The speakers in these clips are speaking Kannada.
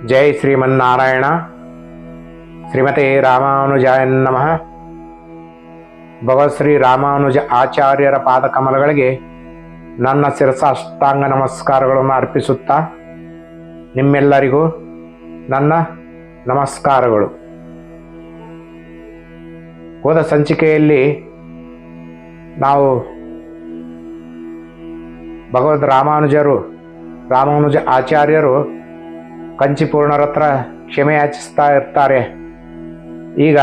ಜೈ ಶ್ರೀಮನ್ನಾರಾಯಣ. ಶ್ರೀಮತೆ ರಾಮಾನುಜಾಯ ನಮಃ. ಭಗವತ್ ಶ್ರೀ ರಾಮಾನುಜ ಆಚಾರ್ಯರ ಪಾದಕಮಲಗಳಿಗೆ ನನ್ನ ಶಿರಸಾಷ್ಟಾಂಗ ನಮಸ್ಕಾರಗಳನ್ನು ಅರ್ಪಿಸುತ್ತಾ ನಿಮ್ಮೆಲ್ಲರಿಗೂ ನನ್ನ ನಮಸ್ಕಾರಗಳು. ಹೋದ ಸಂಚಿಕೆಯಲ್ಲಿ ನಾವು ಭಗವದ್ ರಾಮಾನುಜ ಆಚಾರ್ಯರು ಕಂಚಿಪೂರ್ಣರ ಹತ್ರ ಕ್ಷಮೆ ಯಾಚಿಸ್ತಾ ಇರ್ತಾರೆ. ಈಗ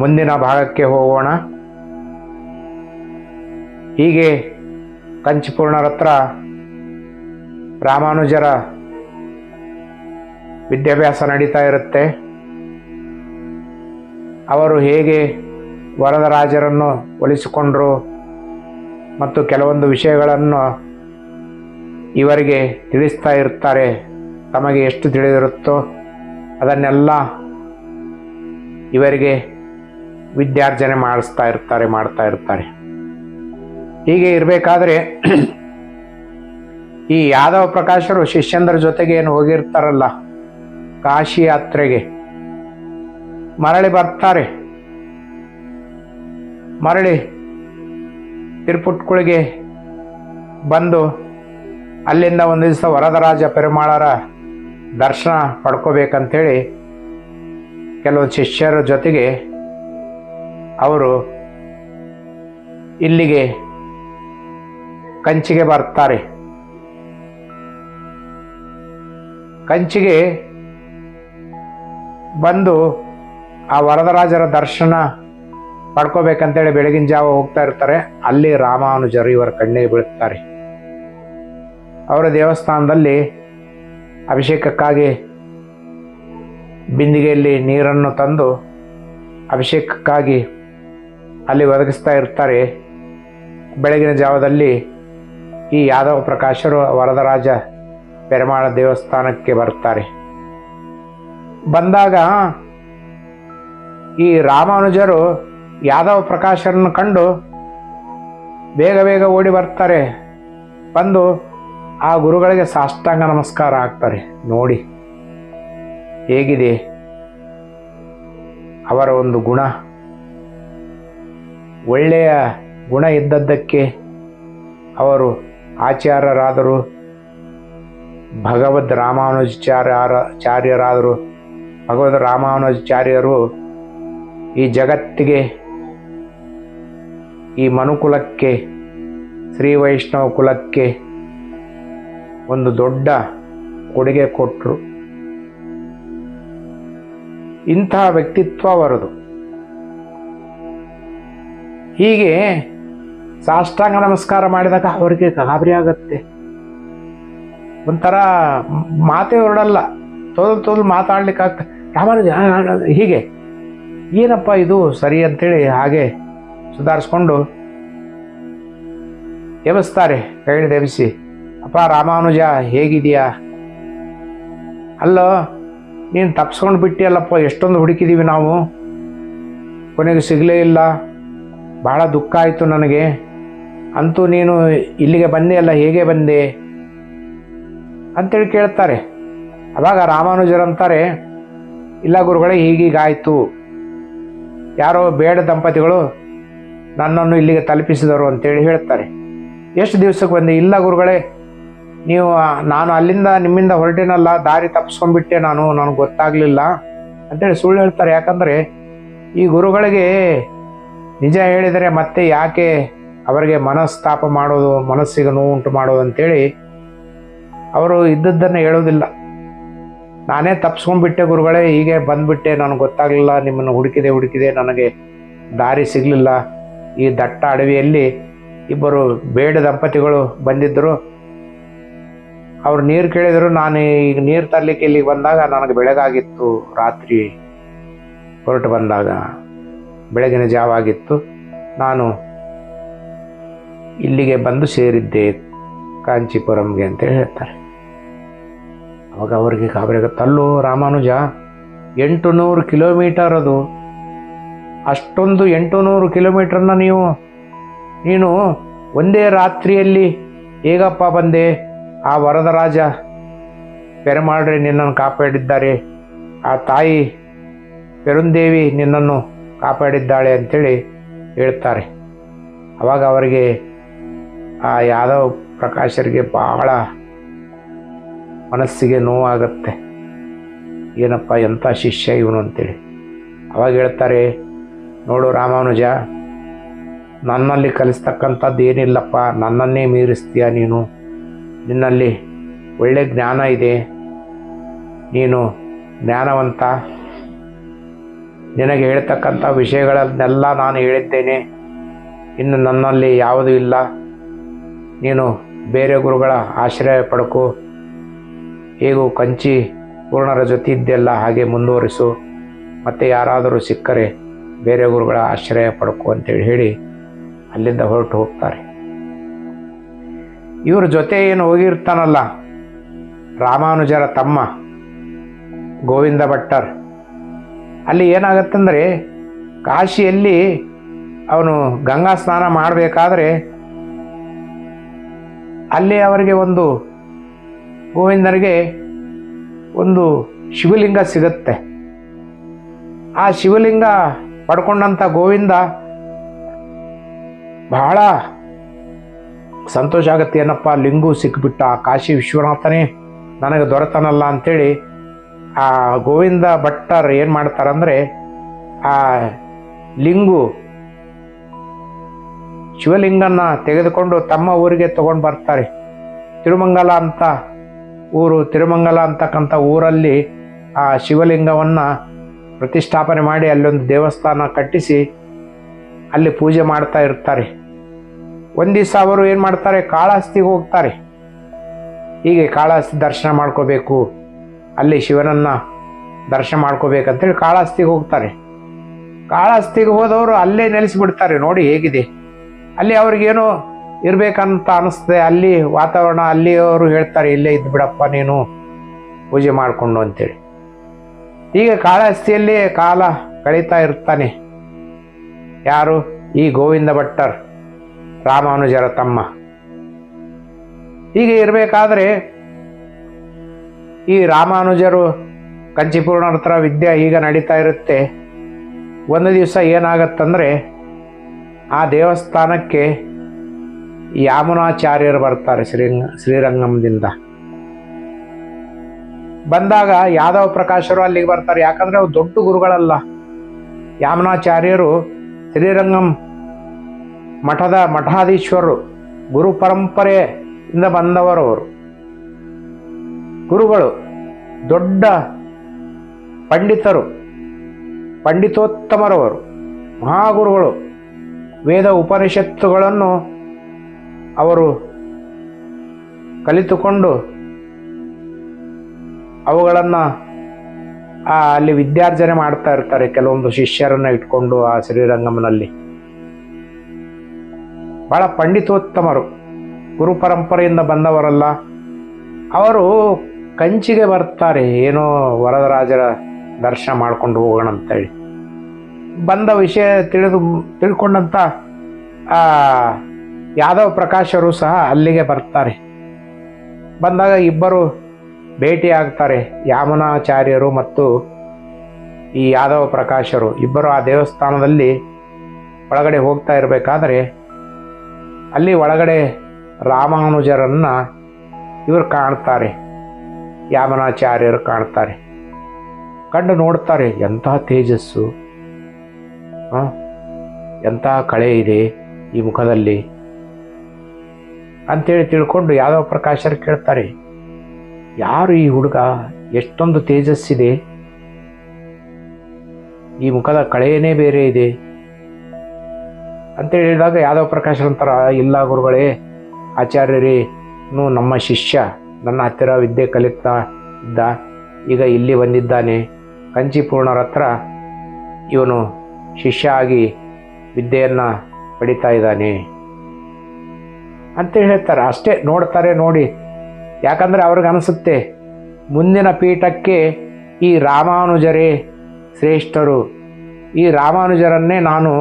ಮುಂದಿನ ಭಾಗಕ್ಕೆ ಹೋಗೋಣ. ಹೀಗೆ ಕಂಚಿಪೂರ್ಣರ ಹತ್ರ ರಾಮಾನುಜರ ವಿದ್ಯಾಭ್ಯಾಸ ನಡೀತಾ ಇರುತ್ತೆ. ಅವರು ಹೇಗೆ ವರದರಾಜರನ್ನು ಒಲಿಸಿಕೊಂಡರು ಮತ್ತು ಕೆಲವೊಂದು ವಿಷಯಗಳನ್ನು ಇವರಿಗೆ ತಿಳಿಸ್ತಾ ಇರ್ತಾರೆ. ತಮಗೆ ಎಷ್ಟು ತಿಳಿದಿರುತ್ತೋ ಅದನ್ನೆಲ್ಲ ಇವರಿಗೆ ವಿದ್ಯಾರ್ಜನೆ ಮಾಡ್ತಾ ಇರ್ತಾರೆ. ಹೀಗೆ ಇರಬೇಕಾದ್ರೆ ಈ ಯಾದವ ಪ್ರಕಾಶರು ಶಿಷ್ಯಂದ್ರ ಜೊತೆಗೆ ಏನು ಹೋಗಿರ್ತಾರಲ್ಲ ಕಾಶಿ ಯಾತ್ರೆಗೆ, ಮರಳಿ ಬರ್ತಾರೆ. ಮರಳಿ ತಿರುಪುಟ್ಕುಳಿಗೆ ಬಂದು ಅಲ್ಲಿಂದ ಒಂದು ದಿವಸ ವರದರಾಜ ಪೆರುಮಾಳರ ದರ್ಶನ ಪಡ್ಕೋಬೇಕಂತೇಳಿ ಕೆಲವು ಶಿಷ್ಯರ ಜೊತೆಗೆ ಅವರು ಇಲ್ಲಿಗೆ ಕಂಚಿಗೆ ಬರ್ತಾರೆ. ಕಂಚಿಗೆ ಬಂದು ಆ ವರದರಾಜರ ದರ್ಶನ ಪಡ್ಕೋಬೇಕಂತೇಳಿ ಬೆಳಗಿನ ಜಾವ ಹೋಗ್ತಾ ಇರ್ತಾರೆ. ಅಲ್ಲಿ ರಾಮಾನುಜರು ಇವರ ಕಣ್ಣಿಗೆ ಬೀಳುತ್ತಾರೆ. ಅವರ ದೇವಸ್ಥಾನದಲ್ಲಿ ಅಭಿಷೇಕಕ್ಕಾಗಿ ಬಿಂದಿಗೆಯಲ್ಲಿ ನೀರನ್ನು ತಂದು ಅಭಿಷೇಕಕ್ಕಾಗಿ ಅಲ್ಲಿ ಒದಗಿಸ್ತಾ ಇರ್ತಾರೆ. ಬೆಳಗಿನ ಜಾವದಲ್ಲಿ ಈ ಯಾದವ ಪ್ರಕಾಶರು ವರದರಾಜ ಪೆರುಮಾಳ ದೇವಸ್ಥಾನಕ್ಕೆ ಬರ್ತಾರೆ. ಬಂದಾಗ ಈ ರಾಮಾನುಜರು ಯಾದವ ಪ್ರಕಾಶರನ್ನು ಕಂಡು ಬೇಗ ಓಡಿ ಬರ್ತಾರೆ. ಬಂದು ಆ ಗುರುಗಳಿಗೆ ಸಾಷ್ಟಾಂಗ ನಮಸ್ಕಾರ ಹಾಕ್ತಾರೆ. ನೋಡಿ ಹೇಗಿದೆ ಅವರ ಒಂದು ಗುಣ, ಒಳ್ಳೆಯ ಗುಣ ಇದ್ದದ್ದಕ್ಕೆ ಅವರು ಆಚಾರ್ಯರಾದರು, ಭಗವದ್ ರಾಮಾನುಜಾಚಾರ್ಯರಾದರು. ಭಗವದ್ ರಾಮಾನುಜಾಚಾರ್ಯರು ಈ ಜಗತ್ತಿಗೆ, ಈ ಮನುಕುಲಕ್ಕೆ, ಶ್ರೀ ವೈಷ್ಣವ ಕುಲಕ್ಕೆ ಒಂದು ದೊಡ್ಡ ಕೊಡುಗೆ ಕೊಟ್ಟರು. ಇಂತಹ ವ್ಯಕ್ತಿತ್ವ ಅವರದು. ಹೀಗೆ ಸಾಷ್ಟಾಂಗ ನಮಸ್ಕಾರ ಮಾಡಿದಾಗ ಅವರಿಗೆ ಗಾಬರಿ ಆಗತ್ತೆ. ಒಂಥರ ಮಾತೇ ಹೊರಡಲ್ಲ, ತೊದಲು ಮಾತಾಡ್ಲಿಕ್ಕಾಗ್ತದೆ. ರಾಮಾನುಜ ಹೀಗೆ ಏನಪ್ಪ ಇದು ಸರಿ ಅಂತೇಳಿ ಹಾಗೆ ಸುಧಾರಿಸ್ಕೊಂಡು ಎಬ್ಬಿಸ್ತಾರೆ. ಕೈ ಹಿಡಿದು ಎಬ್ಬಿಸಿ, ಅಪ್ಪ ರಾಮಾನುಜ ಹೇಗಿದೆಯಾ? ಅಲ್ಲೋ ನೀನು ತಪ್ಸ್ಕೊಂಡು ಬಿಟ್ಟಿಯಲ್ಲಪ್ಪ, ಎಷ್ಟೊಂದು ಹುಡುಕಿದ್ದೀವಿ ನಾವು, ಕೊನೆಗೆ ಸಿಗಲೇ ಇಲ್ಲ, ಬಹಳ ದುಃಖ ಆಯಿತು ನನಗೆ. ಅಂತೂ ನೀನು ಇಲ್ಲಿಗೆ ಬಂದೆಯಲ್ಲ, ಹೇಗೆ ಬಂದೆ ಅಂತೇಳಿ ಕೇಳ್ತಾರೆ. ಅವಾಗ ರಾಮಾನುಜರಂತಾರೆ, ಇಲ್ಲ ಗುರುಗಳೇ, ಹೀಗೀಗಾಯಿತು, ಯಾರೋ ಬೇಡ ದಂಪತಿಗಳು ನನ್ನನ್ನು ಇಲ್ಲಿಗೆ ತಲುಪಿಸಿದರು ಅಂತೇಳಿ ಹೇಳ್ತಾರೆ. ಎಷ್ಟು ದಿವಸಕ್ಕೆ ಬಂದೆ? ಇಲ್ಲ ಗುರುಗಳೇ, ನಾನು ಅಲ್ಲಿಂದ ನಿಮ್ಮಿಂದ ಹೊರಟಿನಲ್ಲ, ದಾರಿ ತಪ್ಪಿಸ್ಕೊಂಡ್ಬಿಟ್ಟೆ, ನನಗೆ ಗೊತ್ತಾಗಲಿಲ್ಲ ಅಂತೇಳಿ ಸುಳ್ಳು ಹೇಳ್ತಾರೆ. ಯಾಕಂದರೆ ಈ ಗುರುಗಳಿಗೆ ನಿಜ ಹೇಳಿದರೆ ಮತ್ತೆ ಯಾಕೆ ಅವರಿಗೆ ಮನಸ್ತಾಪ ಮಾಡೋದು, ಮನಸ್ಸಿಗೆ ನೋವು ಉಂಟು ಮಾಡೋದು ಅಂತೇಳಿ ಅವರು ಇದ್ದದ್ದನ್ನು ಹೇಳೋದಿಲ್ಲ. ನಾನೇ ತಪ್ಪಿಸ್ಕೊಂಡ್ಬಿಟ್ಟೆ ಗುರುಗಳೇ, ಹೀಗೆ ಬಂದ್ಬಿಟ್ಟೆ, ನನಗೆ ಗೊತ್ತಾಗಲಿಲ್ಲ, ನಿಮ್ಮನ್ನು ಹುಡುಕಿದೆ, ನನಗೆ ದಾರಿ ಸಿಗಲಿಲ್ಲ. ಈ ದಟ್ಟ ಅಡವಿಯಲ್ಲಿ ಇಬ್ಬರು ಬೇಡ ದಂಪತಿಗಳು ಬಂದಿದ್ದರು, ಅವ್ರು ನೀರು ಕೇಳಿದರು. ನಾನು ಈಗ ನೀರು ತರಲಿಕ್ಕೆ ಇಲ್ಲಿಗೆ ಬಂದಾಗ ನನಗೆ ಬೆಳಗಾಗಿತ್ತು, ರಾತ್ರಿ ಹೊರಟು ಬಂದಾಗ ಬೆಳಗಿನ ಜಾವ ಆಗಿತ್ತು, ನಾನು ಇಲ್ಲಿಗೆ ಬಂದು ಸೇರಿದ್ದೆ ಕಾಂಚೀಪುರಂಗೆ ಅಂತ ಹೇಳ್ತಾರೆ. ಅವಾಗ ಅವರಿಗೆ ಗಾಬರಿ ಆಗುತ್ತೆ. ಅಲ್ಲೋ ರಾಮಾನುಜ, 800 ಕಿಲೋಮೀಟರ್ ಅದು, ಅಷ್ಟೊಂದು 800 ಕಿಲೋಮೀಟರ್ನ ನೀನು ಒಂದೇ ರಾತ್ರಿಯಲ್ಲಿ ಹೇಗಪ್ಪ ಬಂದೆ? ಆ ವರದರಾಜ ಪೆರುಮಾಳ್ರೆ ನಿನ್ನನ್ನು ಕಾಪಾಡಿದ್ದಾರೆ, ಆ ತಾಯಿ ಪೆರುಂದೇವಿ ನಿನ್ನನ್ನು ಕಾಪಾಡಿದ್ದಾಳೆ ಅಂಥೇಳಿ ಹೇಳ್ತಾರೆ. ಅವಾಗ ಅವರಿಗೆ ಆ ಯಾದವ ಪ್ರಕಾಶರಿಗೆ ಬಹಳ ಮನಸ್ಸಿಗೆ ನೋವಾಗತ್ತೆ. ಏನಪ್ಪ ಎಂಥ ಶಿಷ್ಯ ಇವನು ಅಂತೇಳಿ. ಅವಾಗ ಹೇಳ್ತಾರೆ, ನೋಡು ರಾಮಾನುಜ, ನನ್ನಲ್ಲಿ ಕಲಿಸ್ತಕ್ಕಂಥದ್ದು ಏನಿಲ್ಲಪ್ಪ, ನನ್ನನ್ನೇ ಮೀರಿಸ್ತೀಯ ನೀನು. ನಿನ್ನಲ್ಲಿ ಒಳ್ಳೆ ಜ್ಞಾನ ಇದೆ, ನೀನು ಜ್ಞಾನವಂತ, ನಿನಗೆ ಹೇಳ್ತಕ್ಕಂಥ ವಿಷಯಗಳನ್ನೆಲ್ಲ ನಾನು ಹೇಳಿದ್ದೇನೆ, ಇನ್ನು ನನ್ನಲ್ಲಿ ಯಾವುದೂ ಇಲ್ಲ. ನೀನು ಬೇರೆ ಗುರುಗಳ ಆಶ್ರಯ ಪಡ್ಕೊ, ಹೇಗೂ ಕಂಚಿ ಪೂರ್ಣರ ಜೊತೆ ಇದ್ದೆಲ್ಲ ಹಾಗೆ ಮುಂದುವರಿಸು, ಮತ್ತು ಯಾರಾದರೂ ಸಿಕ್ಕರೆ ಬೇರೆ ಗುರುಗಳ ಆಶ್ರಯ ಪಡ್ಕೊ ಅಂತೇಳಿ ಹೇಳಿ ಅಲ್ಲಿಂದ ಹೊರಟು ಹೋಗ್ತಾರೆ. ಇವ್ರ ಜೊತೆ ಏನು ಹೋಗಿರ್ತಾನಲ್ಲ ರಾಮಾನುಜರ ತಮ್ಮ ಗೋವಿಂದ ಭಟ್ಟರ್, ಅಲ್ಲಿ ಏನಾಗತ್ತಂದರೆ ಕಾಶಿಯಲ್ಲಿ ಅವನು ಗಂಗಾ ಸ್ನಾನ ಮಾಡಬೇಕಾದ್ರೆ ಅಲ್ಲಿ ಅವರಿಗೆ ಒಂದು ಗೋವಿಂದನಿಗೆ ಒಂದು ಶಿವಲಿಂಗ ಸಿಗುತ್ತೆ. ಆ ಶಿವಲಿಂಗ ಪಡ್ಕೊಂಡಂಥ ಗೋವಿಂದ ಬಹಳ ಸಂತೋಷ ಆಗತ್ತೆ. ಏನಪ್ಪ ಲಿಂಗು ಸಿಕ್ಬಿಟ್ಟ, ಕಾಶಿ ವಿಶ್ವನಾಥನೇ ನನಗೆ ದೊರೆತನಲ್ಲ ಅಂಥೇಳಿ ಆ ಗೋವಿಂದ ಭಟ್ಟರ್ ಏನು ಮಾಡ್ತಾರಂದರೆ ಆ ಲಿಂಗು ಶಿವಲಿಂಗನ ತೆಗೆದುಕೊಂಡು ತಮ್ಮ ಊರಿಗೆ ತಗೊಂಡು ಬರ್ತಾರೆ. ತಿರುಮಂಗಲ ಅಂತ ಊರು, ತಿರುಮಂಗಲ ಅಂತಕ್ಕಂಥ ಊರಲ್ಲಿ ಆ ಶಿವಲಿಂಗವನ್ನು ಪ್ರತಿಷ್ಠಾಪನೆ ಮಾಡಿ ಅಲ್ಲೊಂದು ದೇವಸ್ಥಾನ ಕಟ್ಟಿಸಿ ಅಲ್ಲಿ ಪೂಜೆ ಮಾಡ್ತಾ ಇರ್ತಾರೆ. ಒಂದು ದಿವಸ ಅವರು ಏನು ಮಾಡ್ತಾರೆ, ಕಾಳಹಸ್ತಿಗೆ ಹೋಗ್ತಾರೆ. ಹೀಗೆ ಕಾಳಹಸ್ತಿ ದರ್ಶನ ಮಾಡ್ಕೋಬೇಕು, ಅಲ್ಲಿ ಶಿವನನ್ನು ದರ್ಶನ ಮಾಡ್ಕೋಬೇಕಂತೇಳಿ ಕಾಳಹಸ್ತಿಗೆ ಹೋಗ್ತಾರೆ. ಕಾಳಹಸ್ತಿಗೆ ಹೋದವರು ಅಲ್ಲೇ ನೆಲೆಸಿಬಿಡ್ತಾರೆ. ನೋಡಿ ಹೇಗಿದೆ ಅಲ್ಲಿ, ಅವ್ರಿಗೇನೋ ಇರಬೇಕಂತ ಅನಿಸ್ತದೆ ಅಲ್ಲಿ ವಾತಾವರಣ. ಅಲ್ಲಿ ಅವರು ಹೇಳ್ತಾರೆ, ಇಲ್ಲೇ ಇದ್ದು ಬಿಡಪ್ಪ ನೀನು ಪೂಜೆ ಮಾಡಿಕೊಂಡು ಅಂತೇಳಿ. ಹೀಗೆ ಕಾಳಹಸ್ತಿಯಲ್ಲಿ ಕಾಲ ಕಳೀತಾ ಇರ್ತಾನೆ. ಯಾರು? ಈ ಗೋವಿಂದ ಭಟ್ಟರ್, ರಾಮಾನುಜರ ತಮ್ಮ. ಹೀಗೆ ಇರಬೇಕಾದ್ರೆ ಈ ರಾಮಾನುಜರು ಕಂಚಿಪೂರ್ಣರ ಹತ್ರ ವಿದ್ಯೆ ಈಗ ನಡೀತಾ ಇರುತ್ತೆ. ಒಂದು ದಿವಸ ಏನಾಗತ್ತಂದರೆ ಆ ದೇವಸ್ಥಾನಕ್ಕೆ ಯಾಮುನಾಚಾರ್ಯರು ಬರ್ತಾರೆ ಶ್ರೀರಂಗಂದಿಂದ. ಬಂದಾಗ ಯಾದವ ಪ್ರಕಾಶರು ಅಲ್ಲಿಗೆ ಬರ್ತಾರೆ. ಯಾಕಂದರೆ ಅವ್ರು ದೊಡ್ಡ ಗುರುಗಳಲ್ಲ. ಯಾಮುನಾಚಾರ್ಯರು ಶ್ರೀರಂಗಂ ಮಠದ ಮಠಾಧೀಶ್ವರರು, ಗುರು ಪರಂಪರೆಯಿಂದ ಬಂದವರು. ಅವರು ಗುರುಗಳು, ದೊಡ್ಡ ಪಂಡಿತರು, ಪಂಡಿತೋತ್ತಮರವರು, ಮಹಾಗುರುಗಳು. ವೇದ ಉಪನಿಷತ್ತುಗಳನ್ನು ಅವರು ಕಲಿತುಕೊಂಡು ಅವುಗಳನ್ನು ಅಲ್ಲಿ ವಿದ್ಯಾರ್ಜನೆ ಮಾಡ್ತಾ ಇರ್ತಾರೆ. ಕೆಲವೊಂದು ಶಿಷ್ಯರನ್ನು ಇಟ್ಕೊಂಡು ಆ ಶ್ರೀರಂಗಂನಲ್ಲಿ ಬಹಳ ಪಂಡಿತೋತ್ತಮರು, ಗುರು ಪರಂಪರೆಯಿಂದ ಬಂದವರಲ್ಲ. ಅವರು ಕಂಚಿಗೆ ಬರ್ತಾರೆ, ಏನೋ ವರದರಾಜರ ದರ್ಶನ ಮಾಡ್ಕೊಂಡು ಹೋಗೋಣ ಅಂತೇಳಿ. ಬಂದ ವಿಷಯ ತಿಳ್ಕೊಂಡಂಥ ಯಾದವ ಪ್ರಕಾಶರು ಸಹ ಅಲ್ಲಿಗೆ ಬರ್ತಾರೆ. ಬಂದಾಗ ಇಬ್ಬರು ಭೇಟಿ ಆಗ್ತಾರೆ, ಯಾಮುನಾಚಾರ್ಯರು ಮತ್ತು ಈ ಯಾದವ ಪ್ರಕಾಶರು ಇಬ್ಬರು. ಆ ದೇವಸ್ಥಾನದಲ್ಲಿ ಒಳಗಡೆ ಹೋಗ್ತಾ ಇರಬೇಕಾದ್ರೆ ಅಲ್ಲಿ ಒಳಗಡೆ ರಾಮಾನುಜರನ್ನು ಇವರು ಕಾಣ್ತಾರೆ, ಯಾಮುನಾಚಾರ್ಯರು ಕಾಣ್ತಾರೆ. ಕಂಡು ನೋಡ್ತಾರೆ, ಎಂತಹ ತೇಜಸ್ಸು, ಎಂತಹ ಕಳೆ ಇದೆ ಈ ಮುಖದಲ್ಲಿ ಅಂಥೇಳಿ ತಿಳ್ಕೊಂಡು ಯಾದವ ಪ್ರಕಾಶರು ಕೇಳ್ತಾರೆ, ಯಾರು ಈ ಹುಡುಗ, ಎಷ್ಟೊಂದು ತೇಜಸ್ಸಿದೆ, ಈ ಮುಖದ ಕಳೆಯೇ ಬೇರೆ ಇದೆ ಅಂತೇಳಿ ಹೇಳಿದಾಗ ಯಾದವ ಪ್ರಕಾಶರಂತರ, ಇಲ್ಲ ಗುರುಗಳೇ, ಆಚಾರ್ಯರೇ, ನಮ್ಮ ಶಿಷ್ಯ ನನ್ನ ಹತ್ತಿರ ವಿದ್ಯೆ ಕಲಿತಾ ಇದ್ದ, ಈಗ ಇಲ್ಲಿ ಬಂದಿದ್ದಾನೆ, ಕಂಚಿಪೂರ್ಣರ ಹತ್ರ ಇವನು ಶಿಷ್ಯ ಆಗಿ ವಿದ್ಯೆಯನ್ನು ಪಡಿತಾ ಇದ್ದಾನೆ ಅಂತೇಳಿ ಹೇಳ್ತಾರೆ. ಅಷ್ಟೇ ನೋಡ್ತಾರೆ. ನೋಡಿ, ಯಾಕಂದರೆ ಅವ್ರಿಗೆ ಅನಿಸುತ್ತೆ ಮುಂದಿನ ಪೀಠಕ್ಕೆ ಈ ರಾಮಾನುಜರೇ ಶ್ರೇಷ್ಠರು, ಈ ರಾಮಾನುಜರನ್ನೇ ನಾನು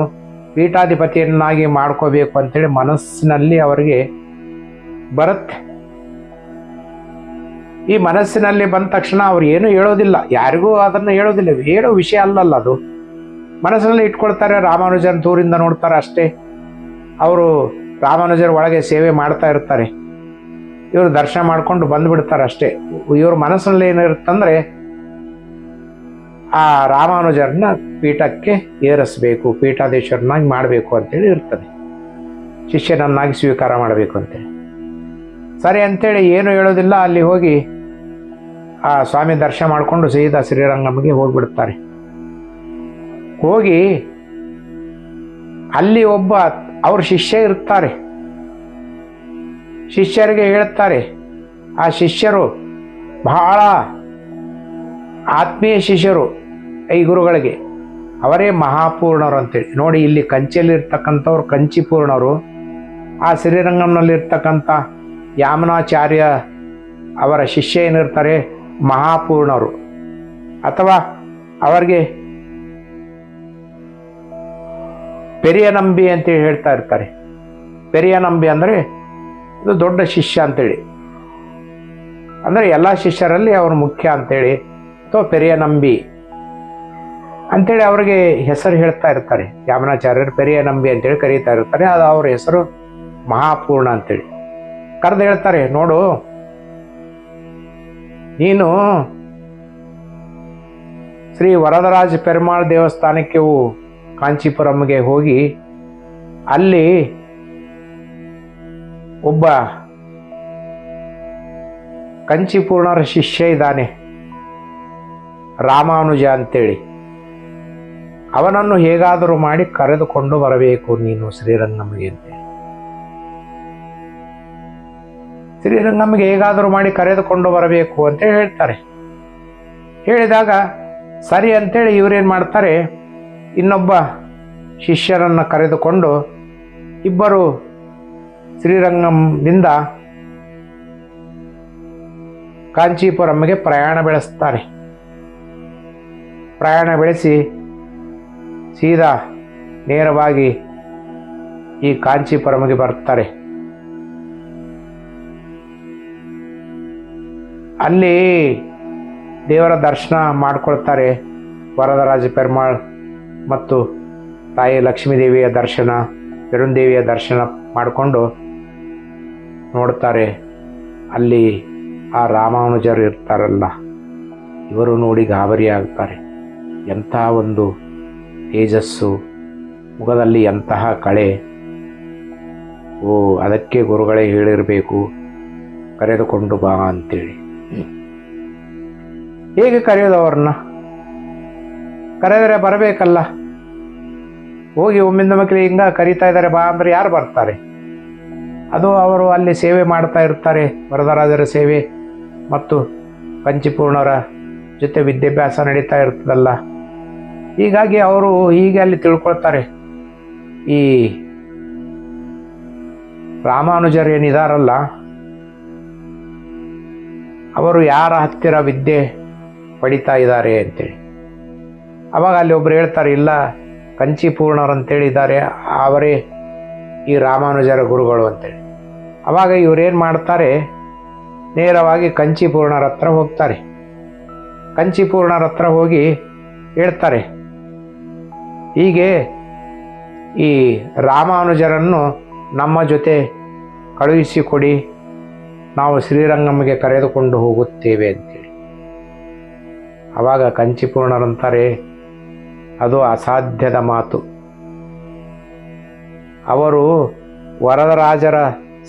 ಪೀಠಾಧಿಪತಿಯನ್ನಾಗಿ ಮಾಡ್ಕೋಬೇಕು ಅಂತೇಳಿ ಮನಸ್ಸಿನಲ್ಲಿ ಅವರಿಗೆ ಬರುತ್ತೆ. ಈ ಮನಸ್ಸಿನಲ್ಲಿ ಬಂದ ತಕ್ಷಣ ಅವ್ರು ಏನೂ ಹೇಳೋದಿಲ್ಲ, ಯಾರಿಗೂ ಅದನ್ನು ಹೇಳೋದಿಲ್ಲ, ಹೇಳೋ ವಿಷಯ ಅಲ್ಲಲ್ಲ ಅದು. ಮನಸ್ಸಿನಲ್ಲಿ ಇಟ್ಕೊಳ್ತಾರೆ, ರಾಮಾನುಜನ್ ದೂರಿಂದ ನೋಡ್ತಾರೆ ಅಷ್ಟೇ. ಅವರು ರಾಮಾನುಜರ ಒಳಗೆ ಸೇವೆ ಮಾಡ್ತಾ ಇರ್ತಾರೆ, ಇವರು ದರ್ಶನ ಮಾಡ್ಕೊಂಡು ಬಂದುಬಿಡ್ತಾರೆ ಅಷ್ಟೇ. ಇವ್ರ ಮನಸ್ಸಿನಲ್ಲಿ ಏನಿರುತ್ತಂದರೆ ಆ ರಾಮಾನುಜರನ್ನ ಪೀಠಕ್ಕೆ ಏರಿಸಬೇಕು, ಪೀಠಾಧೀಶ್ವರನಾಗಿ ಮಾಡಬೇಕು ಅಂತೇಳಿ ಇರ್ತದೆ, ಶಿಷ್ಯನನ್ನಾಗಿ ಸ್ವೀಕಾರ ಮಾಡಬೇಕು ಅಂತೇಳಿ. ಸರಿ ಅಂತೇಳಿ ಏನು ಹೇಳೋದಿಲ್ಲ, ಅಲ್ಲಿ ಹೋಗಿ ಆ ಸ್ವಾಮಿ ದರ್ಶನ ಮಾಡಿಕೊಂಡು ಸೀದಾ ಶ್ರೀರಂಗಮ್ಗೆ ಹೋಗಿಬಿಡ್ತಾರೆ. ಹೋಗಿ ಅಲ್ಲಿ ಒಬ್ಬ ಅವ್ರ ಶಿಷ್ಯ ಇರ್ತಾರೆ, ಶಿಷ್ಯರಿಗೆ ಹೇಳ್ತಾರೆ. ಆ ಶಿಷ್ಯರು ಬಹಳ ಆತ್ಮೀಯ ಶಿಷ್ಯರು ಈ ಗುರುಗಳಿಗೆ, ಅವರೇ ಮಹಾಪೂರ್ಣರು ಅಂತೇಳಿ. ನೋಡಿ, ಇಲ್ಲಿ ಕಂಚಿಯಲ್ಲಿ ಇರ್ತಕ್ಕಂಥವ್ರು ಕಂಚಿಪೂರ್ಣರು, ಆ ಶ್ರೀರಂಗಂನಲ್ಲಿರ್ತಕ್ಕಂಥ ಯಾಮನಾಚಾರ್ಯ ಅವರ ಶಿಷ್ಯ ಏನಿರ್ತಾರೆ ಮಹಾಪೂರ್ಣರು, ಅಥವಾ ಅವರಿಗೆ ಪೆರಿಯ ನಂಬಿ ಅಂತೇಳಿ ಹೇಳ್ತಾ ಇರ್ತಾರೆ. ಪೆರಿಯ ನಂಬಿ ಅಂದರೆ ಇದು ದೊಡ್ಡ ಶಿಷ್ಯ ಅಂತೇಳಿ, ಅಂದರೆ ಎಲ್ಲ ಶಿಷ್ಯರಲ್ಲಿ ಅವರು ಮುಖ್ಯ ಅಂತೇಳಿ, ಅಥವಾ ಪೆರಿಯ ನಂಬಿ ಅಂತೇಳಿ ಅವರಿಗೆ ಹೆಸರು ಹೇಳ್ತಾ ಇರ್ತಾರೆ. ಯಾಮನಾಚಾರ್ಯರು ಪೆರಿಯ ನಂಬಿ ಅಂತೇಳಿ ಕರೀತಾ ಇರ್ತಾರೆ, ಅದು ಅವ್ರ ಹೆಸರು ಮಹಾಪೂರ್ಣ ಅಂತೇಳಿ. ಕರೆದು ಹೇಳ್ತಾರೆ, ನೋಡು ನೀನು ಶ್ರೀ ವರದರಾಜ ಪೆರುಮಾಳ್ ದೇವಸ್ಥಾನಕ್ಕೆ ಕಾಂಚೀಪುರಂಗೆ ಹೋಗಿ ಅಲ್ಲಿ ಒಬ್ಬ ಕಂಚಿಪೂರ್ಣರ ಶಿಷ್ಯ ಇದ್ದಾನೆ ರಾಮಾನುಜ ಅಂತೇಳಿ, ಅವನನ್ನು ಹೇಗಾದರೂ ಮಾಡಿ ಕರೆದುಕೊಂಡು ಬರಬೇಕು ನೀನು ಶ್ರೀರಂಗಮ್ಗೆ ಅಂತೇಳಿ. ಶ್ರೀರಂಗಮ್ಗೆ ಹೇಗಾದರೂ ಮಾಡಿ ಕರೆದುಕೊಂಡು ಬರಬೇಕು ಅಂತ ಹೇಳ್ತಾರೆ. ಹೇಳಿದಾಗ ಸರಿ ಅಂತೇಳಿ ಇವರೇನು ಮಾಡ್ತಾರೆ, ಇನ್ನೊಬ್ಬ ಶಿಷ್ಯರನ್ನು ಕರೆದುಕೊಂಡು ಇಬ್ಬರು ಶ್ರೀರಂಗಂನಿಂದ ಕಾಂಚೀಪುರಂಗೆ ಪ್ರಯಾಣ ಬೆಳೆಸ್ತಾರೆ. ಪ್ರಯಾಣ ಬೆಳೆಸಿ ಸೀದಾ ನೇರವಾಗಿ ಈ ಕಾಂಚೀಪುರಂಗೆ ಬರ್ತಾರೆ. ಅಲ್ಲಿ ದೇವರ ದರ್ಶನ ಮಾಡ್ಕೊಳ್ತಾರೆ. ವರದರಾಜ ಪೆರುಮಾಳ್ ಮತ್ತು ತಾಯಿ ಲಕ್ಷ್ಮೀದೇವಿಯ ದರ್ಶನ, ಪೆರುಂದೇವಿಯ ದರ್ಶನ ಮಾಡಿಕೊಂಡು ನೋಡ್ತಾರೆ. ಅಲ್ಲಿ ಆ ರಾಮಾನುಜರು ಇರ್ತಾರಲ್ಲ, ಇವರು ನೋಡಿ ಗಾಬರಿ ಆಗ್ತಾರೆ. ಎಂಥ ಒಂದು ತೇಜಸ್ಸು, ಮುಖದಲ್ಲಿ ಎಂತಹ ಕಳೆ. ಓ, ಅದಕ್ಕೆ ಗುರುಗಳೇ ಹೇಳಿರಬೇಕು ಕರೆದುಕೊಂಡು ಬಾ ಅಂತೇಳಿ. ಹೇಗೆ ಕರೆಯೋದು ಅವ್ರನ್ನ? ಕರೆದರೆ ಬರಬೇಕಲ್ಲ. ಹೋಗಿ ಒಮ್ಮಿಂದ ಮಕ್ಕಳು ಹಿಂಗ ಕರೀತಾ ಇದ್ದಾರೆ ಬಾ ಅಂದರೆ ಯಾರು ಬರ್ತಾರೆ? ಅದು ಅವರು ಅಲ್ಲಿ ಸೇವೆ ಮಾಡ್ತಾ ಇರ್ತಾರೆ, ವರದರಾಜರ ಸೇವೆ ಮತ್ತು ಕಂಚಿಪೂರ್ಣರ ಜೊತೆ ವಿದ್ಯಾಭ್ಯಾಸ ನಡೀತಾ ಇರ್ತದಲ್ಲ. ಹೀಗಾಗಿ ಅವರು ಹೀಗೆ ಅಲ್ಲಿ ತಿಳ್ಕೊಳ್ತಾರೆ, ಈ ರಾಮಾನುಜರು ಏನಿದಾರಲ್ಲ ಅವರು ಯಾರ ಹತ್ತಿರ ವಿದ್ಯೆ ಪಡಿತಾ ಇದ್ದಾರೆ ಅಂತೇಳಿ. ಅವಾಗ ಅಲ್ಲಿ ಒಬ್ರು ಹೇಳ್ತಾರೆ, ಇಲ್ಲ ಕಂಚಿಪೂರ್ಣರು ಅಂತೇಳಿ ಇದ್ದಾರೆ, ಅವರೇ ಈ ರಾಮಾನುಜರ ಗುರುಗಳು ಅಂತೇಳಿ. ಅವಾಗ ಇವರೇನು ಮಾಡ್ತಾರೆ, ನೇರವಾಗಿ ಕಂಚಿಪೂರ್ಣರ ಹತ್ರ ಹೋಗ್ತಾರೆ. ಕಂಚಿಪೂರ್ಣರ ಹತ್ರ ಹೋಗಿ ಹೇಳ್ತಾರೆ, ಹೀಗೆ ಈ ರಾಮಾನುಜರನ್ನು ನಮ್ಮ ಜೊತೆ ಕಳುಹಿಸಿಕೊಡಿ, ನಾವು ಶ್ರೀರಂಗಮ್ಗೆ ಕರೆದುಕೊಂಡು ಹೋಗುತ್ತೇವೆ ಅಂತೇಳಿ. ಆವಾಗ ಕಂಚಿಪೂರ್ಣರಂತಾರೆ, ಅದು ಅಸಾಧ್ಯದ ಮಾತು. ಅವರು ವರದರಾಜರ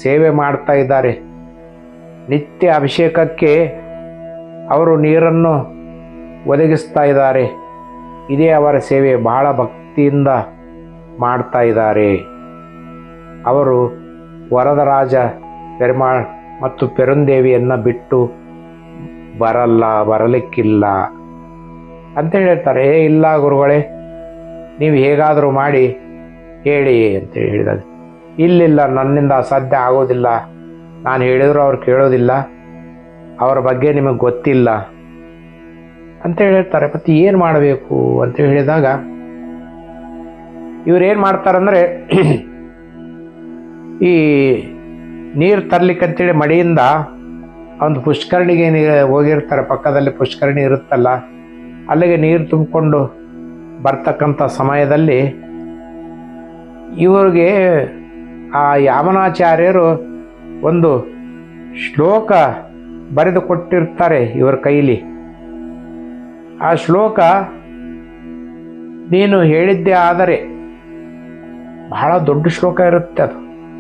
ಸೇವೆ ಮಾಡ್ತಾ ಇದ್ದಾರೆ. ನಿತ್ಯ ಅಭಿಷೇಕಕ್ಕೆ ಅವರು ನೀರನ್ನು ಒದಗಿಸ್ತಾ ಇದ್ದಾರೆ. ಇದೇ ಅವರ ಸೇವೆ, ಬಹಳ ಭಕ್ತಿಯಿಂದ ಮಾಡ್ತಾ ಇದ್ದಾರೆ. ಅವರು ವರದರಾಜ ಪೆರುಮಾಳ್ ಮತ್ತು ಪೆರುಂದೇವಿಯನ್ನು ಬಿಟ್ಟು ಬರಲಿಕ್ಕಿಲ್ಲ ಅಂತ ಹೇಳ್ತಾರೆ. ಇಲ್ಲ ಗುರುಗಳೇ, ನೀವು ಹೇಗಾದರೂ ಮಾಡಿ ಹೇಳಿ ಅಂತ ಹೇಳಿದಾಗ, ಇಲ್ಲಿಲ್ಲ, ನನ್ನಿಂದ ಅಸಾಧ್ಯ ಆಗೋದಿಲ್ಲ, ನಾನು ಹೇಳಿದ್ರು ಅವ್ರು ಕೇಳೋದಿಲ್ಲ, ಅವರ ಬಗ್ಗೆ ನಿಮಗೆ ಗೊತ್ತಿಲ್ಲ ಅಂತ ಹೇಳ್ತಾರೆ. ಮತ್ತು ಏನು ಮಾಡಬೇಕು ಅಂತ ಹೇಳಿದಾಗ ಇವರೇನು ಮಾಡ್ತಾರಂದರೆ, ಈ ನೀರು ತರ್ಲಿಕ್ಕಂತೇಳಿ ಮಡಿಯಿಂದ ಒಂದು ಪುಷ್ಕರಣಿಗೆ ಹೋಗಿರ್ತಾರೆ, ಪಕ್ಕದಲ್ಲಿ ಪುಷ್ಕರಣಿ ಇರುತ್ತಲ್ಲ, ಅಲ್ಲಿಗೆ ನೀರು ತುಂಬಿಕೊಂಡು ಬರ್ತಕ್ಕಂಥ ಸಮಯದಲ್ಲಿ ಇವ್ರಿಗೆ ಆ ಯಾಮನಾಚಾರ್ಯರು ಒಂದು ಶ್ಲೋಕ ಬರೆದು ಕೊಟ್ಟಿರ್ತಾರೆ ಇವರ ಕೈಲಿ. ಆ ಶ್ಲೋಕ ನೀನು ಹೇಳಿದ್ದೇ ಆದರೆ, ಬಹಳ ದೊಡ್ಡ ಶ್ಲೋಕ ಇರುತ್ತೆ ಅದು.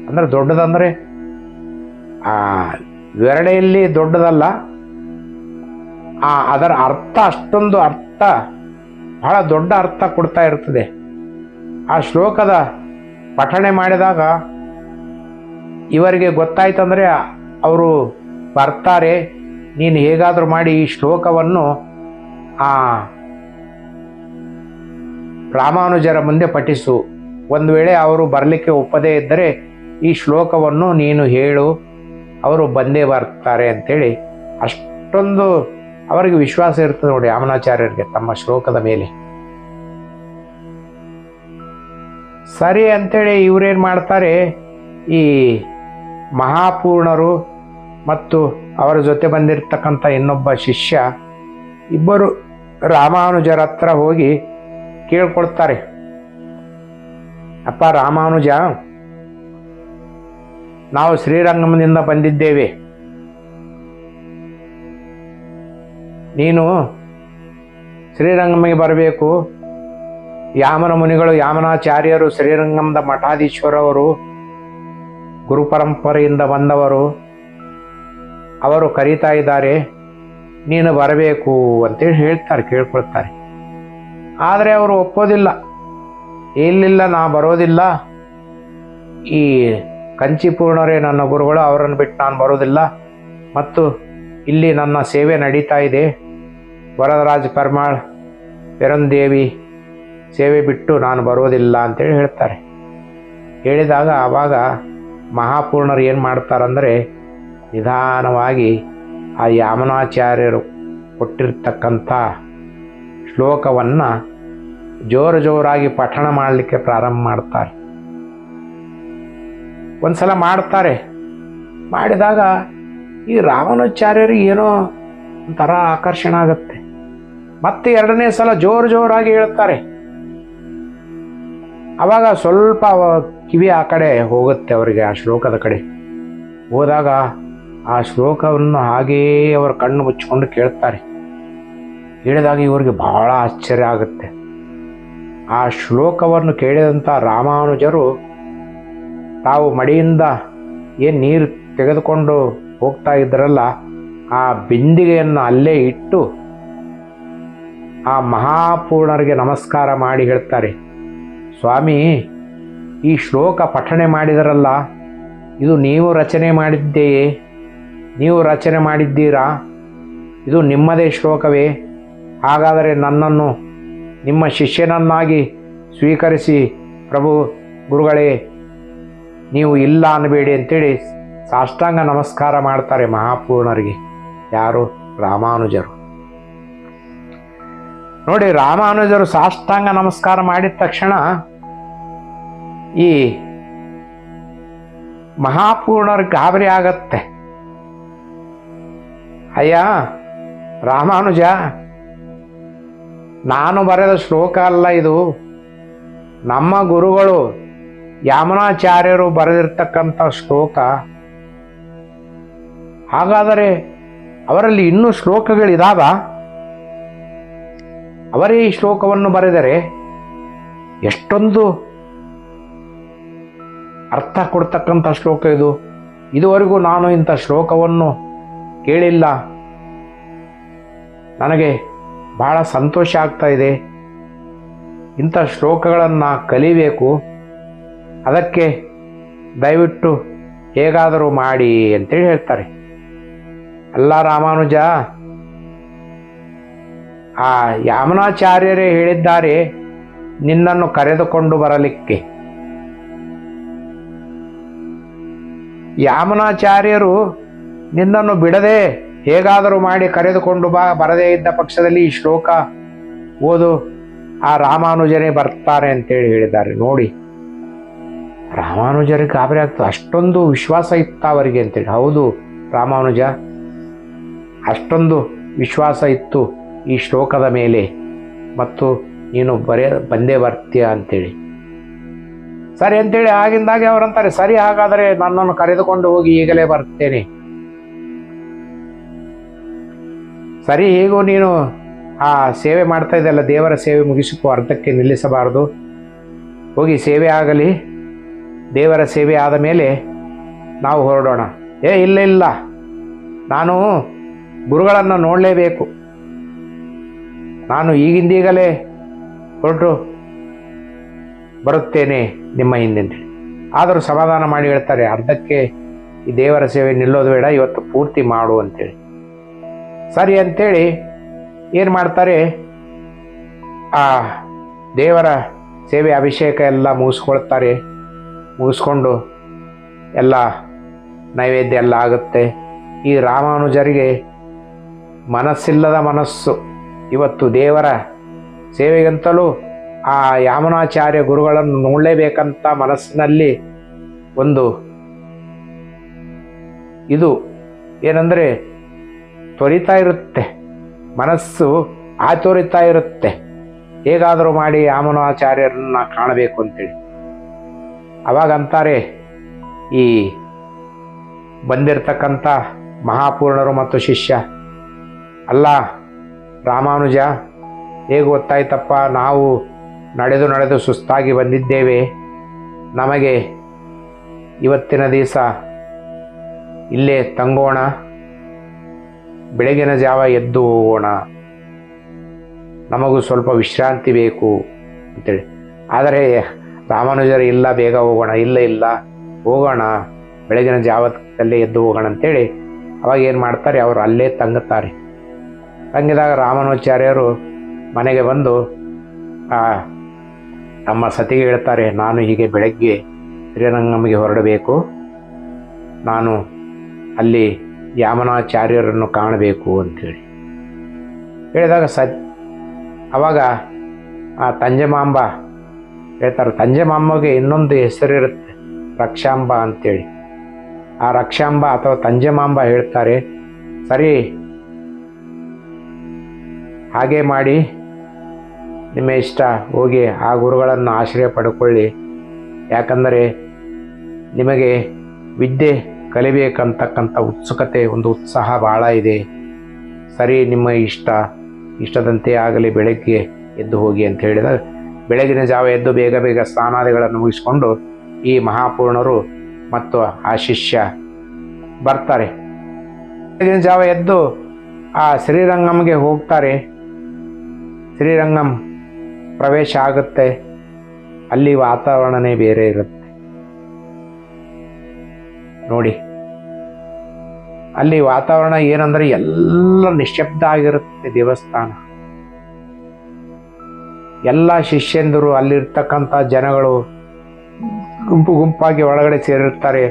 ಅಂದರೆ ದೊಡ್ಡದಂದರೆ ಆ ವಿವರಣೆಯಲ್ಲಿ ದೊಡ್ಡದಲ್ಲ, ಅದರ ಅರ್ಥ ಅಷ್ಟೊಂದು ಅರ್ಥ, ಬಹಳ ದೊಡ್ಡ ಅರ್ಥ ಕೊಡ್ತಾ ಇರ್ತದೆ. ಆ ಶ್ಲೋಕದ ಪಠಣೆ ಮಾಡಿದಾಗ ಇವರಿಗೆ ಗೊತ್ತಾಯ್ತಂದರೆ ಅವರು ಬರ್ತಾರೆ, ನೀನು ಹೇಗಾದರೂ ಮಾಡಿ ಈ ಶ್ಲೋಕವನ್ನು ಆ ರಾಮಾನುಜರ ಮುಂದೆ ಪಠಿಸು. ಒಂದು ವೇಳೆ ಅವರು ಬರಲಿಕ್ಕೆ ಒಪ್ಪದೇ ಇದ್ದರೆ ಈ ಶ್ಲೋಕವನ್ನು ನೀನು ಹೇಳು, ಅವರು ಬಂದೇ ಬರ್ತಾರೆ ಅಂತೇಳಿ ಅಷ್ಟೊಂದು ಅವರಿಗೆ ವಿಶ್ವಾಸ ಇರ್ತದೆ ನೋಡಿ ಯಾಮನಾಚಾರ್ಯರಿಗೆ ತಮ್ಮ ಶ್ಲೋಕದ ಮೇಲೆ. ಸರಿ ಅಂತೇಳಿ ಇವರೇನು ಮಾಡ್ತಾರೆ, ಈ ಮಹಾಪೂರ್ಣರು ಮತ್ತು ಅವರ ಜೊತೆ ಬಂದಿರತಕ್ಕಂಥ ಇನ್ನೊಬ್ಬ ಶಿಷ್ಯ ಇಬ್ಬರು ರಾಮಾನುಜರ ಹತ್ರ ಹೋಗಿ ಕೇಳ್ಕೊಳ್ತಾರೆ, ಅಪ್ಪ ರಾಮಾನುಜ, ನಾವು ಶ್ರೀರಂಗಮದಿಂದ ಬಂದಿದ್ದೇವೆ, ನೀನು ಶ್ರೀರಂಗಮಿಗೆ ಬರಬೇಕು. ಯಾಮನ ಮುನಿಗಳು, ಯಾಮನಾಚಾರ್ಯರು ಶ್ರೀರಂಗಮದ ಮಠಾಧೀಶ್ವರವರು, ಗುರು ಪರಂಪರೆಯಿಂದ ಬಂದವರು, ಅವರು ಕರೀತಾ ಇದ್ದಾರೆ, ನೀನು ಬರಬೇಕು ಅಂತೇಳಿ ಹೇಳ್ತಾರೆ, ಕೇಳ್ಕೊಳ್ತಾರೆ. ಆದರೆ ಅವರು ಒಪ್ಪೋದಿಲ್ಲ. ಇಲ್ಲಿಲ್ಲ, ನಾ ಬರೋದಿಲ್ಲ, ಈ ಕಂಚಿಪೂರ್ಣರೇ ನನ್ನ ಗುರುಗಳು, ಅವರನ್ನು ಬಿಟ್ಟು ನಾನು ಬರೋದಿಲ್ಲ, ಮತ್ತು ಇಲ್ಲಿ ನನ್ನ ಸೇವೆ ನಡೀತಾ ಇದೆ, ವರದರಾಜ ಪೆರ್ಮಾಳ್ ಪೆರಂದೇವಿ ಸೇವೆ ಬಿಟ್ಟು ನಾನು ಬರೋದಿಲ್ಲ ಅಂತೇಳಿ ಹೇಳ್ತಾರೆ. ಹೇಳಿದಾಗ ಆವಾಗ ಮಹಾಪೂರ್ಣರು ಏನು ಮಾಡ್ತಾರಂದರೆ, ನಿಧಾನವಾಗಿ ಆ ಯಾಮನಾಚಾರ್ಯರು ಕೊಟ್ಟಿರ್ತಕ್ಕಂಥ ಶ್ಲೋಕವನ್ನು ಜೋರಾಗಿ ಪಠಣ ಮಾಡಲಿಕ್ಕೆ ಪ್ರಾರಂಭ ಮಾಡ್ತಾರೆ. ಒಂದ್ಸಲ ಮಾಡ್ತಾರೆ. ಮಾಡಿದಾಗ ಈ ರಾಮಾನುಚಾರ್ಯರಿಗೆ ಏನೋ ಒಂಥರ ಆಕರ್ಷಣೆ ಆಗುತ್ತೆ. ಮತ್ತೆ ಎರಡನೇ ಸಲ ಜೋರಾಗಿ ಹೇಳ್ತಾರೆ. ಆವಾಗ ಸ್ವಲ್ಪ ಕಿವಿ ಆ ಕಡೆ ಹೋಗುತ್ತೆ ಅವರಿಗೆ, ಆ ಶ್ಲೋಕದ ಕಡೆ ಹೋದಾಗ ಆ ಶ್ಲೋಕವನ್ನು ಹಾಗೆಯೇ ಅವರ ಕಣ್ಣು ಮುಚ್ಚಿಕೊಂಡು ಕೇಳ್ತಾರೆ. ಕೇಳಿದಾಗ ಇವರಿಗೆ ಬಹಳ ಆಶ್ಚರ್ಯ ಆಗುತ್ತೆ. ಆ ಶ್ಲೋಕವನ್ನು ಕೇಳಿದಂಥ ರಾಮಾನುಜರು ತಾವು ಮಡಿಯಿಂದ ಏನು ನೀರು ತೆಗೆದುಕೊಂಡು ಹೋಗ್ತಾ ಇದ್ರಲ್ಲ, ಆ ಬಿಂದಿಗೆಯನ್ನು ಅಲ್ಲೇ ಇಟ್ಟು ಆ ಮಹಾಪೂರ್ಣರಿಗೆ ನಮಸ್ಕಾರ ಮಾಡಿ ಹೇಳ್ತಾರೆ, ಸ್ವಾಮಿ, ಈ ಶ್ಲೋಕ ಪಠಣೆ ಮಾಡಿದರಲ್ಲ, ಇದು ನೀವು ರಚನೆ ಮಾಡಿದ್ದೀಯೇ? ನೀವು ರಚನೆ ಮಾಡಿದ್ದೀರಾ? ಇದು ನಿಮ್ಮದೇ ಶ್ಲೋಕವೇ? ಹಾಗಾದರೆ ನನ್ನನ್ನು ನಿಮ್ಮ ಶಿಷ್ಯನನ್ನಾಗಿ ಸ್ವೀಕರಿಸಿ ಪ್ರಭು ಗುರುಗಳೇ, ನೀವು ಇಲ್ಲ ಅನ್ನಬೇಡಿ ಅಂತೇಳಿ ಸಾಷ್ಟಾಂಗ ನಮಸ್ಕಾರ ಮಾಡ್ತಾರೆ ಮಹಾಪೂರ್ಣರಿಗೆ. ಯಾರು? ರಾಮಾನುಜರು. ನೋಡಿ, ರಾಮಾನುಜರು ಸಾಷ್ಟಾಂಗ ನಮಸ್ಕಾರ ಮಾಡಿದ ತಕ್ಷಣ ಈ ಮಹಾಪೂರ್ಣರ ಗಾಬರಿ ಆಗತ್ತೆ. ಅಯ್ಯ ರಾಮಾನುಜ, ನಾನು ಬರೆದ ಶ್ಲೋಕ ಅಲ್ಲ ಇದು, ನಮ್ಮ ಗುರುಗಳು ಯಾಮನಾಚಾರ್ಯರು ಬರೆದಿರ್ತಕ್ಕಂಥ ಶ್ಲೋಕ. ಹಾಗಾದರೆ ಅವರಲ್ಲಿ ಇನ್ನೂ ಶ್ಲೋಕಗಳಿದಾವ? ಅವರೇ ಈ ಶ್ಲೋಕವನ್ನು ಬರೆದರೆ ಎಷ್ಟೊಂದು ಅರ್ಥ ಕೊಡ್ತಕ್ಕಂಥ ಶ್ಲೋಕ ಇದು. ಇದುವರೆಗೂ ನಾನು ಇಂಥ ಶ್ಲೋಕವನ್ನು ಕೇಳಿಲ್ಲ. ನನಗೆ ಬಹಳ ಸಂತೋಷ ಆಗ್ತಾ ಇದೆ. ಇಂಥ ಶ್ಲೋಕಗಳನ್ನು ಕಲಿಬೇಕು. ಅದಕ್ಕೆ ದಯವಿಟ್ಟು ಹೇಗಾದರೂ ಮಾಡಿ ಅಂತೇಳಿ ಹೇಳ್ತಾರೆ. ಅಲ್ಲ ರಾಮಾನುಜ, ಆ ಯಾಮನಾಚಾರ್ಯರೇ ಹೇಳಿದ್ದಾರೆ ನಿನ್ನನ್ನು ಕರೆದುಕೊಂಡು ಬರಲಿಕ್ಕೆ. ಯಾಮನಾಚಾರ್ಯರು ನಿನ್ನನ್ನು ಬಿಡದೆ ಹೇಗಾದರೂ ಮಾಡಿ ಕರೆದುಕೊಂಡು ಬಾ, ಬರದೇ ಇದ್ದ ಪಕ್ಷದಲ್ಲಿ ಈ ಶ್ಲೋಕ ಓದು, ಆ ರಾಮಾನುಜನೇ ಬರ್ತಾರೆ ಅಂತೇಳಿ ಹೇಳಿದ್ದಾರೆ. ನೋಡಿ, ರಾಮಾನುಜರಿಗೆ ಗಾಬರಿ ಆಗ್ತದೆ. ಅಷ್ಟೊಂದು ವಿಶ್ವಾಸ ಇತ್ತ ಅವರಿಗೆ ಅಂತೇಳಿ. ಹೌದು ರಾಮಾನುಜ, ಅಷ್ಟೊಂದು ವಿಶ್ವಾಸ ಇತ್ತು ಈ ಶ್ಲೋಕದ ಮೇಲೆ, ಮತ್ತು ನೀನು ಬಂದೇ ಬರ್ತೀಯ ಅಂತೇಳಿ. ಸರಿ ಅಂತೇಳಿ ಆಗಿಂದಾಗೆ ಅವರಂತಾರೆ, ಸರಿ ಹಾಗಾದರೆ ನನ್ನನ್ನು ಕರೆದುಕೊಂಡು ಹೋಗಿ ಈಗಲೇ ಬರ್ತೇನೆ. ಸರಿ, ಹೇಗೂ ನೀನು ಆ ಸೇವೆ ಮಾಡ್ತಾ ಇದೆಯಲ್ಲ, ದೇವರ ಸೇವೆ ಮುಗಿಸಿಕೊ, ಅರ್ಧಕ್ಕೆ ನಿಲ್ಲಿಸಬಾರದು. ಹೋಗಿ ಸೇವೆ ಆಗಲಿ, ದೇವರ ಸೇವೆ ಆದ ಮೇಲೆ ನಾವು ಹೊರಡೋಣ. ಇಲ್ಲ ಇಲ್ಲ, ನಾನು ಗುರುಗಳನ್ನು ನೋಡಲೇಬೇಕು, ನಾನು ಈಗಿಂದೀಗಲೇ ಹೊರಟು ಬರುತ್ತೇನೆ ನಿಮ್ಮ ಹಿಂದೆ. ಆದರೂ ಸಮಾಧಾನ ಮಾಡಿ ಹೇಳ್ತಾರೆ, ಅರ್ಧಕ್ಕೆ ಈ ದೇವರ ಸೇವೆ ನಿಲ್ಲೋದು ಬೇಡ, ಇವತ್ತು ಪೂರ್ತಿ ಮಾಡು ಅಂತೇಳಿ. ಸರಿ ಅಂತೇಳಿ ಏನು ಮಾಡ್ತಾರೆ, ಆ ದೇವರ ಸೇವೆ ಅಭಿಷೇಕ ಎಲ್ಲ ಮುಗಿಸ್ಕೊಳ್ತಾರೆ. ಮುಗಿಸ್ಕೊಂಡು ಎಲ್ಲ ನೈವೇದ್ಯ ಎಲ್ಲ ಆಗುತ್ತೆ. ಈ ರಾಮಾನುಜರಿಗೆ ಮನಸ್ಸಿಲ್ಲದ ಮನಸ್ಸು. ಇವತ್ತು ದೇವರ ಸೇವೆಗಂತಲೂ ಆ ಯಾಮನಾಚಾರ್ಯ ಗುರುಗಳನ್ನು ನೋಡಲೇಬೇಕಂತ ಮನಸ್ಸಿನಲ್ಲಿ ಒಂದು ಇದು ಏನಂದರೆ ತ್ವರಿತಾ ಇರುತ್ತೆ, ಮನಸ್ಸು ಆತುರಿತಾ ಇರುತ್ತೆ, ಹೇಗಾದರೂ ಮಾಡಿ ಯಾಮನಾಚಾರ್ಯರನ್ನ ಕಾಣಬೇಕು ಅಂತೇಳಿ. ಅವಾಗ ಅಂತಾರೆ, ಈ ಬಂದಿರತಕ್ಕಂಥ ಮಹಾಪೂರ್ಣರು ಮತ್ತು ಶಿಷ್ಯ, ಅಲ್ಲ ರಾಮಾನುಜ, ಹೇಗೆ ಗೊತ್ತಾಯ್ತಪ್ಪ, ನಾವು ನಡೆದು ಸುಸ್ತಾಗಿ ಬಂದಿದ್ದೇವೆ, ನಮಗೆ ಇವತ್ತಿನ ದಿವಸ ಇಲ್ಲೇ ತಂಗೋಣ, ಬೆಳಗಿನ ಜಾವ ಎದ್ದು ಹೋಗೋಣ, ನಮಗೂ ಸ್ವಲ್ಪ ವಿಶ್ರಾಂತಿ ಬೇಕು ಅಂತೇಳಿ. ಆದರೆ ರಾಮಾನುಜರು ಇಲ್ಲ, ಬೇಗ ಹೋಗೋಣ, ಇಲ್ಲ ಹೋಗೋಣ, ಬೆಳಗಿನ ಜಾವದಲ್ಲೇ ಎದ್ದು ಹೋಗೋಣ ಅಂತೇಳಿ ಅವಾಗ ಏನು ಮಾಡ್ತಾರೆ, ಅವರು ಅಲ್ಲೇ ತಂಗುತ್ತಾರೆ. ತಂಗಿದಾಗ ರಾಮಾನುಜಾಚಾರ್ಯರು ಮನೆಗೆ ಬಂದು ನಮ್ಮ ಸತಿಗೆ ಹೇಳ್ತಾರೆ, ನಾನು ಹೀಗೆ ಬೆಳಗ್ಗೆ ಶ್ರೀರಂಗಂಗೆ ಹೊರಡಬೇಕು, ನಾನು ಅಲ್ಲಿ ಯಾಮನಾಚಾರ್ಯರನ್ನು ಕಾಣಬೇಕು ಅಂಥೇಳಿ ಹೇಳಿದಾಗ ಅವಾಗ ಆ ತಂಜಮಾಂಬ ಹೇಳ್ತಾರೆ, ತಂಜಮಾಂಬಗೆ ಇನ್ನೊಂದು ಹೆಸರಿರುತ್ತೆ, ರಕ್ಷಾಂಬ ಅಂತೇಳಿ. ಆ ರಕ್ಷಾಂಬ ಅಥವಾ ತಂಜಮಾಂಬ ಹೇಳ್ತಾರೆ, ಸರಿ ಹಾಗೆ ಮಾಡಿ, ನಿಮ್ಮ ಇಷ್ಟ, ಹೋಗಿ ಆ ಗುರುಗಳನ್ನು ಆಶ್ರಯ ಪಡ್ಕೊಳ್ಳಿ, ಯಾಕಂದರೆ ನಿಮಗೆ ವಿದ್ಯೆ ಕಲಿಬೇಕಂತಕ್ಕಂಥ ಉತ್ಸುಕತೆ, ಒಂದು ಉತ್ಸಾಹ ಭಾಳ ಇದೆ. ಸರಿ, ನಿಮ್ಮ ಇಷ್ಟದಂತೆ ಆಗಲಿ, ಬೆಳಗ್ಗೆ ಎದ್ದು ಹೋಗಿ ಅಂತ ಹೇಳಿದಾಗ ಬೆಳಗಿನ ಜಾವ ಎದ್ದು ಬೇಗ ಸ್ನಾನಾದಿಗಳನ್ನು ಮುಗಿಸ್ಕೊಂಡು ಈ ಮಹಾಪೂರ್ಣರು ಮತ್ತು ಆ ಶಿಷ್ಯ ಬರ್ತಾರೆ. ಬೆಳಗಿನ ಜಾವ ಎದ್ದು ಆ ಶ್ರೀರಂಗಂಗೆ ಹೋಗ್ತಾರೆ. ಶ್ರೀರಂಗಂ ಪ್ರವೇಶ ಆಗುತ್ತೆ. ಅಲ್ಲಿ ವಾತಾವರಣನೇ ಬೇರೆ ಇರುತ್ತೆ ನೋಡಿ. ಅಲ್ಲಿ ವಾತಾವರಣ ಏನಂದ್ರೆ ಎಲ್ಲ ನಿಶ್ಶಬ್ದ ಆಗಿರುತ್ತೆ. ದೇವಸ್ಥಾನ ಎಲ್ಲ ಶಿಷ್ಯಂದರು, ಅಲ್ಲಿರ್ತಕ್ಕಂಥ ಜನಗಳು ಗುಂಪಾಗಿ ಒಳಗಡೆ ಸೇರಿರ್ತಾರೆ.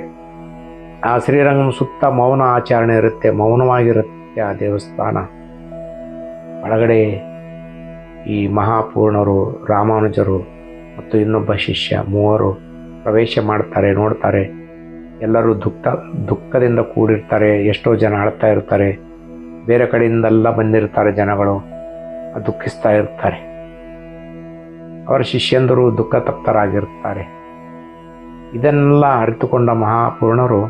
ಆ ಶ್ರೀರಂಗಂ ಸುತ್ತ ಮೌನ ಆಚರಣೆ ಇರುತ್ತೆ, ಮೌನವಾಗಿರುತ್ತೆ ಆ ದೇವಸ್ಥಾನ ಒಳಗಡೆ. ಈ ಮಹಾಪೂರ್ಣರು, ರಾಮಾನುಜರು ಮತ್ತು ಇನ್ನೊಬ್ಬ ಶಿಷ್ಯ ಮೂವರು ಪ್ರವೇಶ ಮಾಡ್ತಾರೆ, ನೋಡ್ತಾರೆ. ಎಲ್ಲರೂ ದುಃಖದಿಂದ ಕೂಡಿರ್ತಾರೆ. ಎಷ್ಟೋ ಜನ ಅಳ್ತಾ ಇರ್ತಾರೆ, ಬೇರೆ ಕಡೆಯಿಂದೆಲ್ಲ ಬಂದಿರ್ತಾರೆ ಜನಗಳು, ದುಃಖಿಸ್ತಾ ಇರ್ತಾರೆ. ಅವರ ಶಿಷ್ಯಂದರು ದುಃಖ ತಪ್ತರಾಗಿರ್ತಾರೆ. ಇದನ್ನೆಲ್ಲ ಅರಿತುಕೊಂಡ ಮಹಾಪೂರ್ಣರು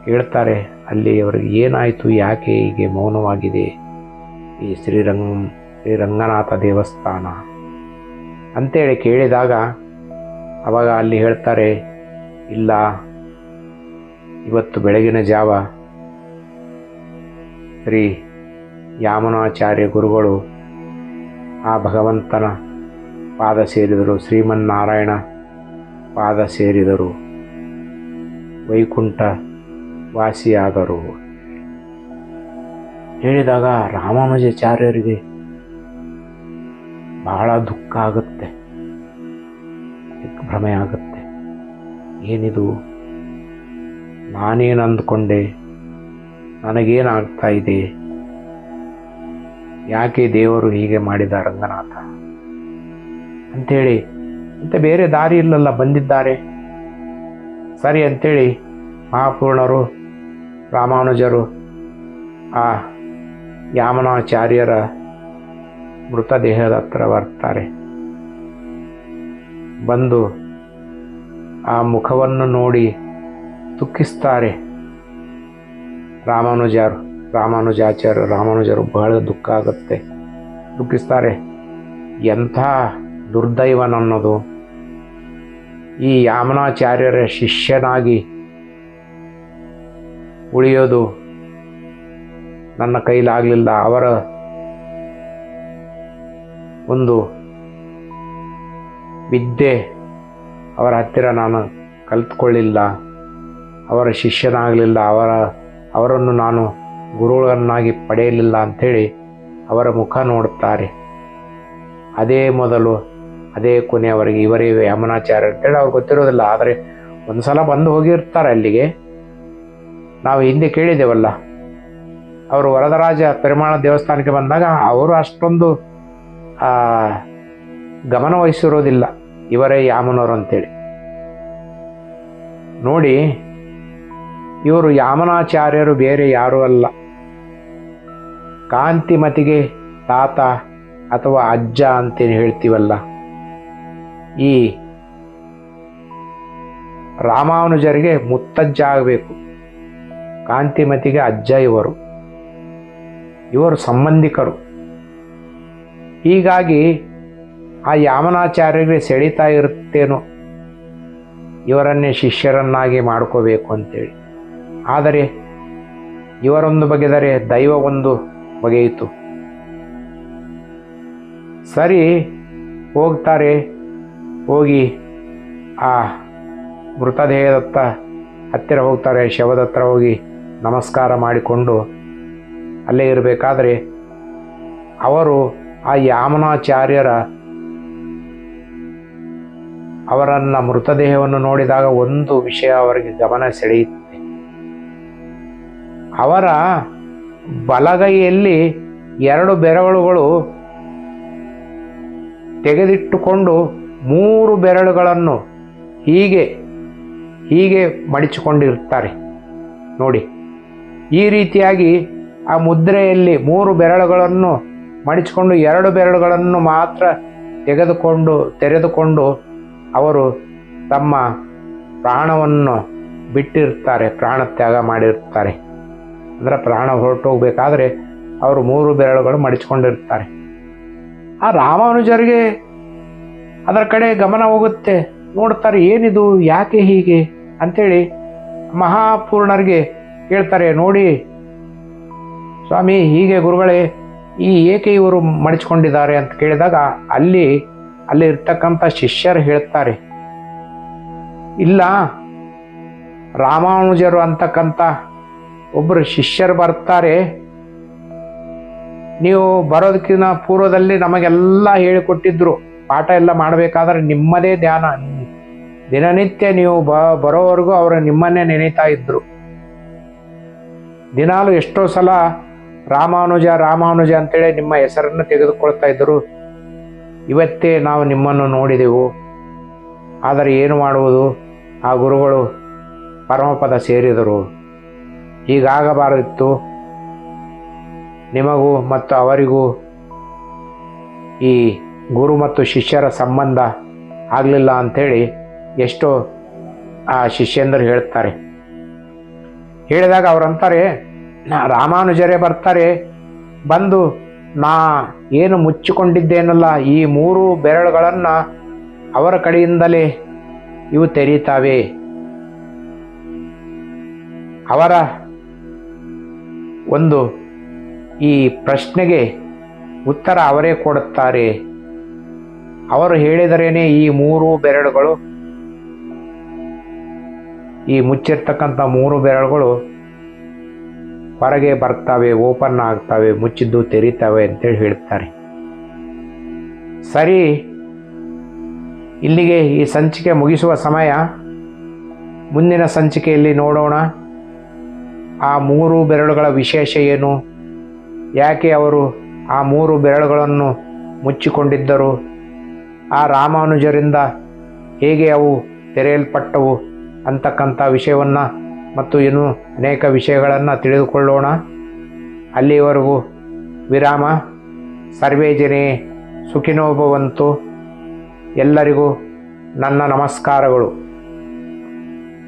ಕೇಳ್ತಾರೆ, ಅಲ್ಲಿ ಅವರಿಗೆ ಏನಾಯಿತು, ಯಾಕೆ ಹೀಗೆ ಮೌನವಾಗಿದೆ ಈ ಶ್ರೀರಂಗನಾಥ ದೇವಸ್ಥಾನ ಅಂತೇಳಿ ಕೇಳಿದಾಗ ಅವಾಗ ಅಲ್ಲಿ ಹೇಳ್ತಾರೆ, ಇಲ್ಲ, ಇವತ್ತು ಬೆಳಗಿನ ಜಾವ ಶ್ರೀ ಯಾಮನಾಚಾರ್ಯ ಗುರುಗಳು ಆ ಭಗವಂತನ ಪಾದ ಸೇರಿದರು, ಶ್ರೀಮನ್ನಾರಾಯಣ ಪಾದ ಸೇರಿದರು, ವೈಕುಂಠ ವಾಸಿಯಾದರು ಹೇಳಿದಾಗ ರಾಮಾನುಜಾಚಾರ್ಯರಿಗೆ ಬಹಳ ದುಃಖ ಆಗುತ್ತೆ, ಭ್ರಮೆ ಆಗುತ್ತೆ. ಏನಿದು, ನಾನೇನು ಅಂದ್ಕೊಂಡೆ, ನನಗೇನಾಗ್ತಾ ಇದೆ, ಯಾಕೆ ದೇವರು ಹೀಗೆ ಮಾಡಿದ ರಂಗನಾಥ ಅಂಥೇಳಿ. ಮತ್ತೆ ಬೇರೆ ದಾರಿ ಇಲ್ಲಲ್ಲ, ಬಂದಿದ್ದಾರೆ. ಸರಿ ಅಂಥೇಳಿ ಮಹಾಪೂರ್ಣರು, ರಾಮಾನುಜರು ಆ ಯಾಮನಾಚಾರ್ಯರ ಮೃತದೇಹದ ಹತ್ರ ಬರ್ತಾರೆ. ಬಂದು ಆ ಮುಖವನ್ನು ನೋಡಿ ದುಃಖಿಸ್ತಾರೆ. ರಾಮಾನುಜರು ಬಹಳ ದುಃಖ ಆಗುತ್ತೆ, ದುಃಖಿಸ್ತಾರೆ. ಎಂಥ ದುರ್ದೈವ ನನ್ನದು, ಈ ಯಾಮನಾಚಾರ್ಯರ ಶಿಷ್ಯನಾಗಿ ಉಳಿಯೋದು ನನ್ನ ಕೈಲಾಗಲಿಲ್ಲ. ಅವರ ಒಂದು ವಿದ್ಯೆ ಅವರ ಹತ್ತಿರ ನಾನು ಕಲಿತ್ಕೊಳ್ಳಿಲ್ಲ, ಅವರ ಶಿಷ್ಯನಾಗಲಿಲ್ಲ, ಅವರನ್ನು ನಾನು ಗುರುಗಳನ್ನಾಗಿ ಪಡೆಯಲಿಲ್ಲ ಅಂಥೇಳಿ ಅವರ ಮುಖ ನೋಡುತ್ತಾರೆ. ಅದೇ ಮೊದಲು ಅದೇ ಕೊನೆಯವರೆಗೆ ಇವರೇ ಯಾಮನಾಚಾರ್ಯ ಅಂತೇಳಿ ಅವ್ರಿಗೆ ಗೊತ್ತಿರೋದಿಲ್ಲ. ಆದರೆ ಒಂದು ಸಲ ಬಂದು ಹೋಗಿರ್ತಾರೆ ಅಲ್ಲಿಗೆ. ನಾವು ಹಿಂದೆ ಕೇಳಿದ್ದೇವಲ್ಲ, ಅವರು ವರದರಾಜ ಪೆರುಮಾಳ ದೇವಸ್ಥಾನಕ್ಕೆ ಬಂದಾಗ ಅವರು ಅಷ್ಟೊಂದು ಗಮನ ವಹಿಸಿರೋದಿಲ್ಲ, ಇವರೇ ಯಾಮನವರು ಅಂತೇಳಿ. ನೋಡಿ, ಇವರು ಯಾಮನಾಚಾರ್ಯರು ಬೇರೆ ಯಾರೂ ಅಲ್ಲ, ಕಾಂತಿಮತಿಗೆ ತಾತ ಅಥವಾ ಅಜ್ಜ ಅಂತೇನು ಹೇಳ್ತೀವಲ್ಲ, ಈ ರಾಮಾನುಜರಿಗೆ ಮುತ್ತಜ್ಜ ಆಗಬೇಕು. ಕಾಂತಿಮತಿಗೆ ಅಜ್ಜ ಇವರು ಸಂಬಂಧಿಕರು. ಹೀಗಾಗಿ ಆ ಯಾಮನಾಚಾರ್ಯರಿಗೆ ಸೆಳೀತಾ ಇರುತ್ತೇನೋ ಇವರನ್ನೇ ಶಿಷ್ಯರನ್ನಾಗಿ ಮಾಡ್ಕೋಬೇಕು ಅಂತೇಳಿ. ಆದರೆ ಇವರೊಂದು ಬಗೆದರೆ ದೈವ ಒಂದು ಬಗೆಯಿತು. ಸರಿ ಹೋಗ್ತಾರೆ, ಹೋಗಿ ಆ ಮೃತದೇಹದತ್ತ ಹತ್ತಿರ ಹೋಗ್ತಾರೆ, ಶವದ ಹತ್ರ ಹೋಗಿ ನಮಸ್ಕಾರ ಮಾಡಿಕೊಂಡು ಅಲ್ಲೇ ಇರಬೇಕಾದ್ರೆ ಅವರು ಆ ಯಾಮನಾಚಾರ್ಯರ ಅವರನ್ನ ಮೃತದೇಹವನ್ನು ನೋಡಿದಾಗ ಒಂದು ವಿಷಯ ಅವರಿಗೆ ಗಮನ ಸೆಳೆಯುತ್ತೆ. ಅವರ ಬಲಗೈಯಲ್ಲಿ 2 ಬೆರಳುಗಳು ತೆಗೆದಿಟ್ಟುಕೊಂಡು 3 ಬೆರಳುಗಳನ್ನು ಹೀಗೆ ಮಡಿಚಿಕೊಂಡಿರ್ತಾರೆ. ನೋಡಿ, ಈ ರೀತಿಯಾಗಿ ಆ ಮುದ್ರೆಯಲ್ಲಿ 3 ಬೆರಳುಗಳನ್ನು ಮಡಿಚಿಕೊಂಡು 2 ಬೆರಳುಗಳನ್ನು ಮಾತ್ರ ತೆರೆದುಕೊಂಡು ಅವರು ತಮ್ಮ ಪ್ರಾಣವನ್ನು ಬಿಟ್ಟಿರ್ತಾರೆ, ಪ್ರಾಣ ತ್ಯಾಗ ಮಾಡಿರ್ತಾರೆ. ಅಂದರೆ ಪ್ರಾಣ ಹೊರಟೋಗ್ಬೇಕಾದ್ರೆ ಅವರು 3 ಬೆರಳುಗಳು ಮಡಿಚಿಕೊಂಡಿರ್ತಾರೆ. ಆ ರಾಮಾನುಜರಿಗೆ ಅದರ ಕಡೆ ಗಮನ ಹೋಗುತ್ತೆ, ನೋಡ್ತಾರೆ ಏನಿದು, ಯಾಕೆ ಹೀಗೆ ಅಂಥೇಳಿ ಮಹಾಪೂರ್ಣರಿಗೆ ಕೇಳ್ತಾರೆ. ನೋಡಿ ಸ್ವಾಮಿ, ಹೀಗೆ ಗುರುಗಳೇ, ಏಕೆ ಇವರು ಮಡಿಚಿಕೊಂಡಿದ್ದಾರೆ ಅಂತ ಕೇಳಿದಾಗ ಅಲ್ಲಿ ಇರ್ತಕ್ಕಂಥ ಶಿಷ್ಯರು ಹೇಳ್ತಾರೆ, ಇಲ್ಲ, ರಾಮಾನುಜರು ಅಂತಕ್ಕಂಥ ಒಬ್ಬರು ಶಿಷ್ಯರು ಬರ್ತಾರೆ, ನೀವು ಬರೋದಕ್ಕಿಂತ ಪೂರ್ವದಲ್ಲಿ ನಮಗೆಲ್ಲ ಹೇಳಿಕೊಟ್ಟಿದ್ರು, ಪಾಠ ಎಲ್ಲ ಮಾಡಬೇಕಾದ್ರೆ ನಿಮ್ಮದೇ ಧ್ಯಾನ, ದಿನನಿತ್ಯ ನೀವು ಬರೋವರೆಗೂ ಅವರು ನಿಮ್ಮನ್ನೇ ನೆನೀತಾ ಇದ್ರು. ದಿನಾಲು ಎಷ್ಟೋ ಸಲ ರಾಮಾನುಜ ಅಂತೇಳಿ ನಿಮ್ಮ ಹೆಸರನ್ನು ತೆಗೆದುಕೊಳ್ತಾ ಇದ್ದರು. ಇವತ್ತೇ ನಾವು ನಿಮ್ಮನ್ನು ನೋಡಿದೆವು, ಆದರೆ ಏನು ಮಾಡುವುದು, ಆ ಗುರುಗಳು ಪರಮಪದ ಸೇರಿದರು, ಹೀಗಾಗಬಾರದಿತ್ತು. ನಿಮಗೂ ಮತ್ತು ಅವರಿಗೂ ಈ ಗುರು ಮತ್ತು ಶಿಷ್ಯರ ಸಂಬಂಧ ಆಗಲಿಲ್ಲ ಅಂಥೇಳಿ ಎಷ್ಟೋ ಆ ಶಿಷ್ಯಂದರು ಹೇಳ್ತಾರೆ. ಹೇಳಿದಾಗ ಅವರಂತಾರೆ, ರಾಮಾನುಜರೇ ಬರ್ತಾರೆ, ಬಂದು ನಾ ಏನು ಮುಚ್ಚಿಕೊಂಡಿದ್ದೇನಲ್ಲ ಈ 3 ಬೆರಳುಗಳನ್ನು ಅವರ ಕಡೆಯಿಂದಲೇ ಇವು ತೆರೀತಾವೆ. ಅವರ ಒಂದು ಈ ಪ್ರಶ್ನೆಗೆ ಉತ್ತರ ಅವರೇ ಕೊಡುತ್ತಾರೆ. ಅವರು ಹೇಳಿದರೇನೆ ಈ 3 ಬೆರಳುಗಳು, ಈ ಮುಚ್ಚಿರ್ತಕ್ಕಂಥ 3 ಬೆರಳುಗಳು ಹೊರಗೆ ಬರ್ತವೆ, ಓಪನ್ ಆಗ್ತವೆ, ಮುಚ್ಚಿದ್ದು ತೆರೀತವೆ ಅಂತೇಳಿ ಹೇಳ್ತಾರೆ. ಸರಿ, ಇಲ್ಲಿಗೆ ಈ ಸಂಚಿಕೆ ಮುಗಿಸುವ ಸಮಯ. ಮುಂದಿನ ಸಂಚಿಕೆಯಲ್ಲಿ ನೋಡೋಣ ಆ 3 ಬೆರಳುಗಳ ವಿಶೇಷ ಏನು, ಯಾಕೆ ಅವರು ಆ 3 ಬೆರಳುಗಳನ್ನು ಮುಚ್ಚಿಕೊಂಡಿದ್ದರು, ಆ ರಾಮಾನುಜರಿಂದ ಹೇಗೆ ಅವು ತೆರೆಯಲ್ಪಟ್ಟವು ಅಂತಕ್ಕಂಥ ವಿಷಯವನ್ನು ಮತ್ತು ಇನ್ನೂ ಅನೇಕ ವಿಷಯಗಳನ್ನು ತಿಳಿದುಕೊಳ್ಳೋಣ. ಅಲ್ಲಿಯವರೆಗೂ ವಿರಾಮ. ಸರ್ವೇ ಜನೇ ಸುಖಿನೋ ಭವಂತು. ಎಲ್ಲರಿಗೂ ನನ್ನ ನಮಸ್ಕಾರಗಳು.